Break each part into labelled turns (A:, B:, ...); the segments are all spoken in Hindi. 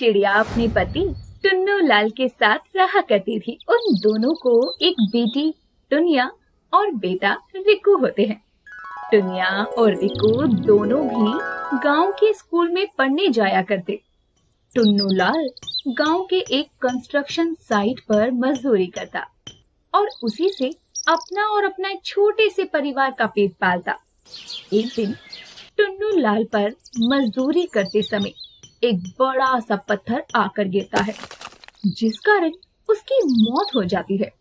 A: चिड़िया अपने पति टुन्नू लाल के साथ रहा करती थी। उन दोनों को एक बेटी टुनिया और बेटा रिकू होते हैं। टुनिया और रिकू दोनों भी गांव के स्कूल में पढ़ने जाया करते। टुन्नू लाल गांव के एक कंस्ट्रक्शन साइट पर मजदूरी करता और उसी से अपना और अपना एक छोटे से परिवार का पेट पालता। एक दिन टुन्नू लाल पर मजदूरी करते समय एक बड़ा सा पत्थर आकर गिरता है, जिस कारण उसकी मौत हो जाती है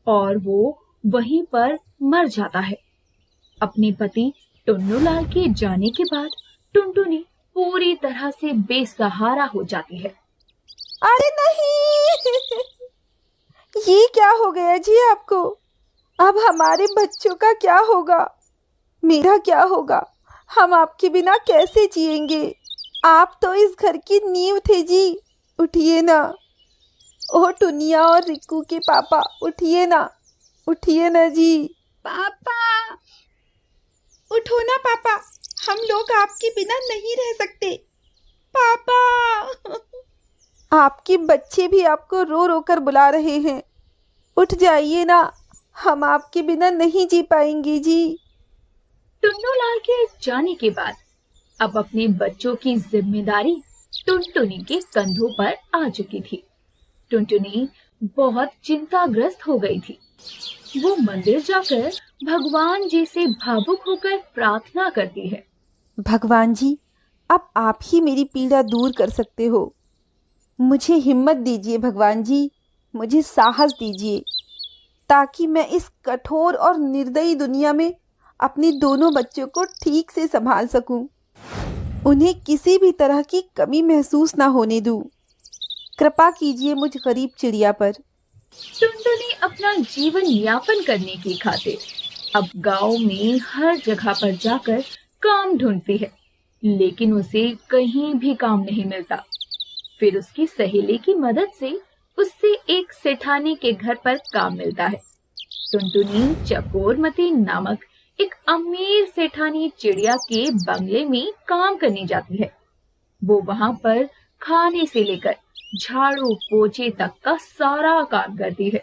A: और वो वहीं पर मर जाता है। अपने पति टुन्नू लाल के जाने के बाद टुनटुनी पूरी तरह से बेसहारा हो जाती है।
B: अरे नहीं, ये क्या हो गया जी आपको? अब हमारे बच्चों का क्या होगा? मेरा क्या होगा? हम आपके बिना कैसे जिएंगे? आप तो इस घर की नींव थे जी। उठिए ना। ओ टुनिया और रिकू के पापा, उठिए ना, उठिए ना जी।
C: पापा, उठो ना पापा, हम लोग आपके बिना नहीं रह सकते। पापा।
B: आपके बच्चे भी आपको रो रो कर बुला रहे हैं। उठ जाइए ना, हम आपके बिना नहीं जी पाएंगे जी।
A: टुन्नू लाल के जाने के बाद अब अपने बच्चों की जिम्मेदारी टुनटुनी के कंधों पर आ चुकी थी। टुनटुनी बहुत चिंताग्रस्त हो गई थी। वो मंदिर जाकर भगवान जी से भावुक होकर प्रार्थना करती है।
B: भगवान जी, अब आप ही मेरी पीड़ा दूर कर सकते हो। मुझे हिम्मत दीजिए भगवान जी, मुझे साहस दीजिए, ताकि मैं इस कठोर और निर्दयी दुनिया में अपने दोनों बच्चों को ठीक से संभाल सकूं। उन्हें किसी भी तरह की कमी महसूस ना होने दूं। कृपा कीजिए मुझ गरीब चिड़िया पर।
A: टुनटुनी अपना जीवन यापन करने की खातिर अब गांव में हर जगह पर जाकर काम ढूंढती है, लेकिन उसे कहीं भी काम नहीं मिलता। फिर उसकी सहेली की मदद से उससे एक सेठानी के घर पर काम मिलता है। टुनटुनी चकोरमती नामक एक अमीर सेठानी चिड़िया के बंगले में काम करने जाती है। वो वहां पर खाने से लेकर झाड़ू पोछे तक का सारा काम करती है।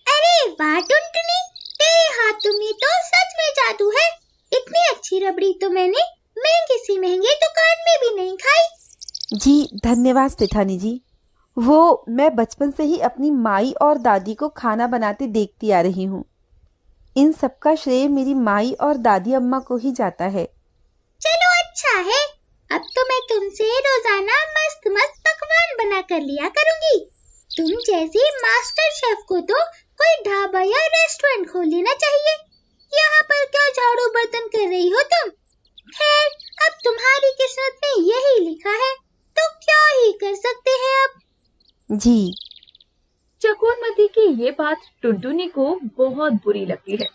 D: अरे वाह टुनटुनी, तेरे हाथों में तो सच में जादू है। इतनी अच्छी रबड़ी तो मैंने महंगे से महंगे दुकान में भी नहीं खाई।
B: जी धन्यवाद सेठानी जी। वो मैं बचपन से ही अपनी माई और दादी को खाना बनाते देखती आ रही हूँ। इन सब का श्रेय मेरी माई और दादी अम्मा को ही जाता है।
D: चलो अच्छा है, अब तो मैं तुमसे रोजाना मस्त मस्त पकवान बना कर लिया करूंगी। तुम जैसे मास्टर शेफ को तो कोई ढाबा या रेस्टोरेंट खोल लेना चाहिए। यहाँ पर क्या झाड़ू बर्तन कर रही हो तुम? खैर, अब तुम्हारी किस्मत में यही लिखा है, तो क्या ही कर सकते हैं अब।
B: जी।
A: चकोरमती की ये बात टुनटुनी को बहुत बुरी लगती है।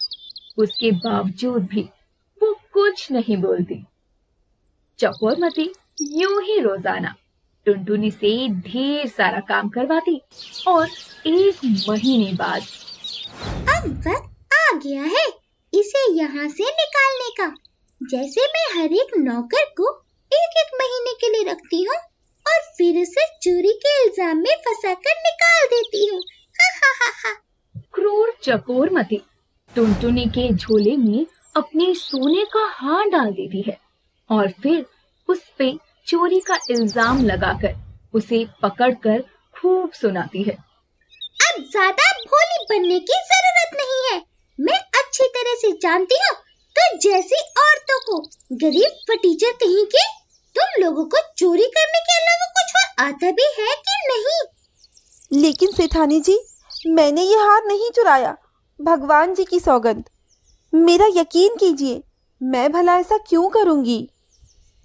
A: उसके बावजूद भी वो कुछ नहीं बोलती। चकोरमती यूं ही रोजाना टुनटुनी से ढेर सारा काम करवाती और 1 महीने बाद
D: अब वक्त आ गया है इसे यहाँ से निकालने का। जैसे मैं हर एक नौकर को 1-1 महीने के लिए रखती हूँ और फिर उसे चोरी के इल्जाम में फंसाकर निकाल देती हूँ।
A: क्रूर चकोरमती टुनटुनी के झोले में अपने सोने का हार डाल देती है और फिर उस पे चोरी का इल्जाम लगाकर उसे पकड़कर खूब सुनाती है।
D: अब ज्यादा भोली बनने की जरूरत नहीं है। मैं अच्छी तरह से जानती हूँ तो जैसी औरतों को गरीब फटीचर कहीं के तुम लोगों को चोरी करने के अलावा कुछ और आता भी है कि नहीं?
B: लेकिन सेठानी जी, मैंने ये हार नहीं चुराया। भगवान जी की सौगंध, मेरा यकीन कीजिए, मैं भला ऐसा क्यों करूंगी?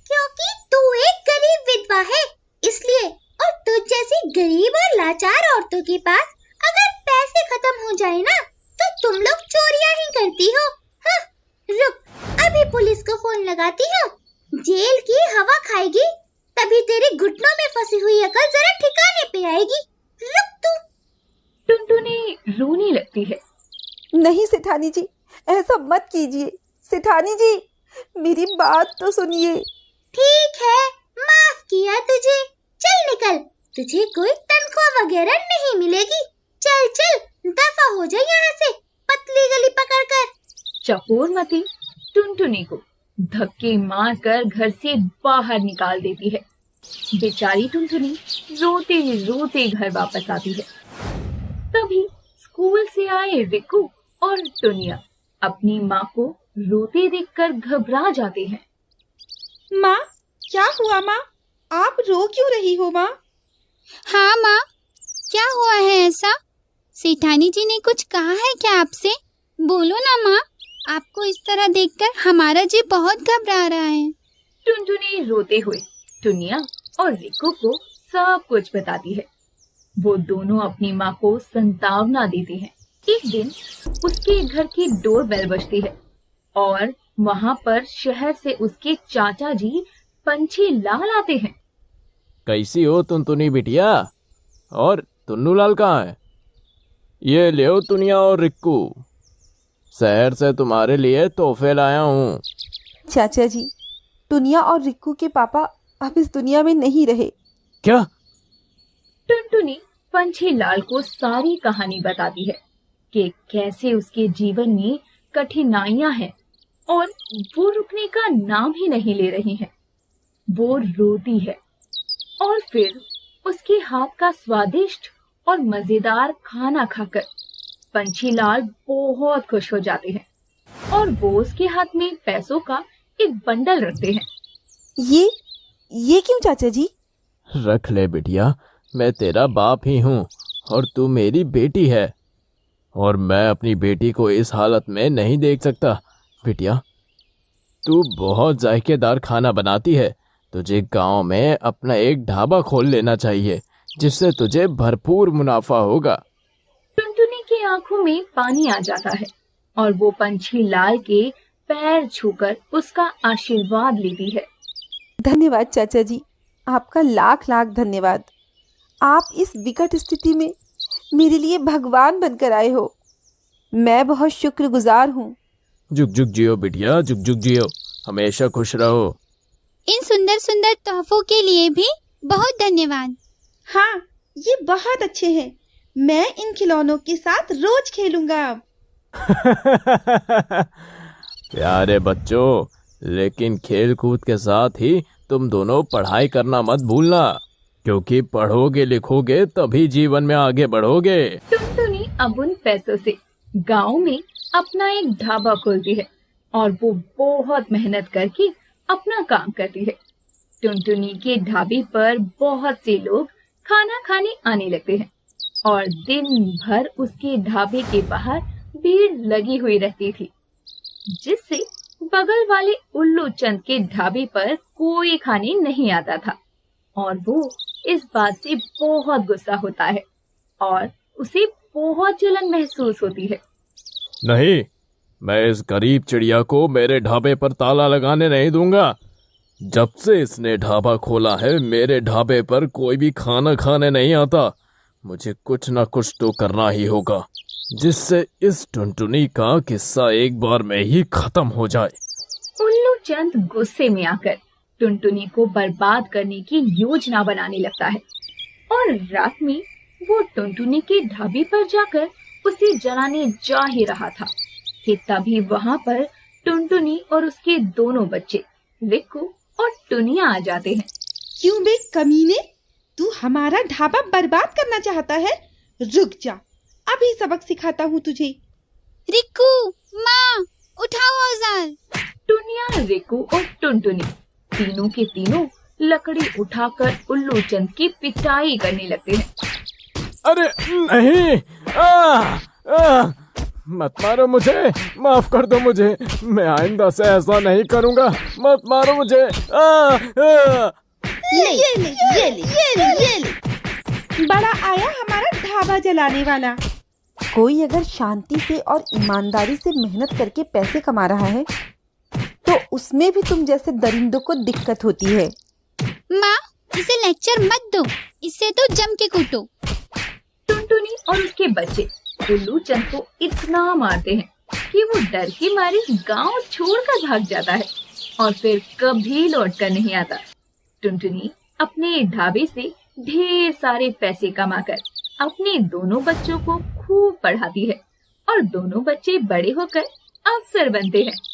D: क्योंकि तू एक गरीब विधवा है, इसलिए। और तुझ जैसी गरीब और लाचार औरतों के पास अगर पैसे खत्म हो जाए ना, तो तुम लोग चोरियां ही करती हो। हाँ, रुक, अभी पुलिस को फोन लगाती हूँ। जेल की हवा खाएगी, तभी तेरे घुटनों में फंसी हुई अकल जरा ठिकाने पे आएगी। रुक तू।
A: टुनटुनी रोने लगती है।
B: नहीं सेठानी जी, ऐसा मत कीजिए। सेठानी जी, मेरी बात तो सुनिए।
D: ठीक है, माफ किया तुझे। चल निकल तुझे कोई तनख्वाह वगैरह नहीं मिलेगी। चल चल दफा हो जा यहाँ से, पतली गली पकड़कर।
A: चकोरमती टुनटुनी को धक्के मारकर घर से बाहर निकाल देती है। बेचारी टुनटुनी रोते रोते घर वापस आती है। तभी स्कूल से आए रिकू और टुनिया अपनी माँ को रोते देखकर घबरा जाते हैं।
C: माँ, क्या हुआ माँ? आप रो क्यों रही हो माँ?
E: हाँ माँ, क्या हुआ है ऐसा? सेठानी जी ने कुछ कहा है क्या आपसे? बोलो ना माँ, आपको इस तरह देखकर हमारा जी बहुत घबरा रहा है।
A: टुनटुनी रोते हुए टुनिया और रिकू को सब कुछ बताती है। वो दोनों अपनी माँ को संतावना देते हैं। एक दिन उसके घर की डोरबेल बजती है और वहाँ पर शहर से उसके चाचा जी पंछी लाल आते हैं।
F: कैसी हो टुनटुनी बिटिया? और टुन्नू लाल कहाँ है? ये ले टुनिया और रिक्कू, शहर से तुम्हारे लिए तोहफे लाया हूँ।
B: चाचा जी, टुनिया और रिक्कू के पापा अब इस दुनिया में नहीं रहे।
F: क्या?
A: टुनटुनी पंछी लाल को सारी कहानी बताती है कि कैसे उसके जीवन में कठिनाइयां हैं और वो रुकने का नाम ही नहीं ले रही हैं। वो रोती है और फिर उसके हाथ का स्वादिष्ट और मजेदार खाना खाकर पंछी लाल बहुत खुश हो जाते हैं और वो उसके हाथ में पैसों का एक बंडल रखते हैं।
B: ये क्यों चाचा जी?
F: रख ले बिटिया, मैं तेरा बाप ही हूँ और तू मेरी बेटी है और मैं अपनी बेटी को इस हालत में नहीं देख सकता। बिटिया, तू बहुत जायकेदार खाना बनाती है। तुझे गांव में अपना एक ढाबा खोल लेना चाहिए जिससे तुझे भरपूर मुनाफा होगा।
A: टुनटुनी की आंखों में पानी आ जाता है और वो पंछी लाल के पैर छूकर उसका आशीर्वाद लेती है।
B: धन्यवाद चाचा जी, आपका लाख लाख धन्यवाद। आप इस विकट स्थिति में मेरे लिए भगवान बनकर आए हो। मैं बहुत शुक्रगुजार हूँ।
F: जुग जुग जियो बिटिया, जुग जुग जियो, हमेशा खुश रहो।
E: इन सुंदर सुंदर तोहफों के लिए भी बहुत धन्यवाद।
C: हाँ, ये बहुत अच्छे हैं। मैं इन खिलौनों के साथ रोज खेलूंगा अब।
F: प्यारे बच्चों, लेकिन खेल कूद के साथ ही तुम दोनों पढ़ाई करना मत भूलना, क्योंकि पढ़ोगे लिखोगे तभी जीवन में आगे बढ़ोगे।
A: टुनटुनी अब उन पैसों से गांव में अपना एक ढाबा खोलती है और वो बहुत मेहनत करके अपना काम करती है। टुनटुनी के ढाबे पर बहुत से लोग खाना खाने आने लगते हैं और दिन भर उसके ढाबे के बाहर भीड़ लगी हुई रहती थी, जिससे बगल वाले उल्लू चंद के ढाबे पर कोई खाने नहीं आता था और वो इस बात से बहुत गुस्सा होता है और उसे बहुत जलन महसूस होती है।
F: नहीं, मैं इस गरीब चिड़िया को मेरे ढाबे पर ताला लगाने नहीं दूंगा। जब से इसने ढाबा खोला है मेरे ढाबे पर कोई भी खाना खाने नहीं आता। मुझे कुछ ना कुछ तो करना ही होगा जिससे इस टुनटुनी का किस्सा एक बार में ही खत्म हो जाए।
A: उल्लू चंद गुस्से में आकर टुनटुनी को बर्बाद करने की योजना बनाने लगता है और रात में वो टुनटुनी के ढाबे पर जाकर उसे जलाने जा ही रहा था कि तभी वहाँ पर टुनटुनी और उसके दोनों बच्चे रिक्कू और टुनिया आ जाते हैं।
C: क्यों बे कमीने, तू हमारा ढाबा बर्बाद करना चाहता है? रुक जा, अभी सबक सिखाता हूँ तुझे।
E: रिक्कू, माँ, उठाओ औजार।
A: टुनिया, रिक्कू और टुनटुनी तीनों के तीनों लकड़ी उठाकर उल्लू चंद की पिटाई करने लगते हैं।
F: अरे नहीं, मत मारो मुझे, माफ कर दो मुझे, मैं आइंदा से ऐसा नहीं करूँगा, मत मारो मुझे।
C: ये ले। बड़ा आया हमारा ढाबा जलाने वाला।
B: कोई अगर शांति से और ईमानदारी से मेहनत करके पैसे कमा रहा है तो उसमें भी तुम जैसे दरिंदों को दिक्कत होती है।
E: माँ, इसे लेक्चर मत दो, इससे तो जम के कूटो।
A: टुनटुनी और उसके बच्चे उल्लू चंद को इतना मारते हैं कि वो डर के मारे गांव छोड़कर भाग जाता है और फिर कभी लौट कर नहीं आता। टुनटुनी अपने ढाबे से ढेर सारे पैसे कमाकर अपने दोनों बच्चों को खूब पढ़ाती है और दोनों बच्चे बड़े होकर अफसर बनते हैं।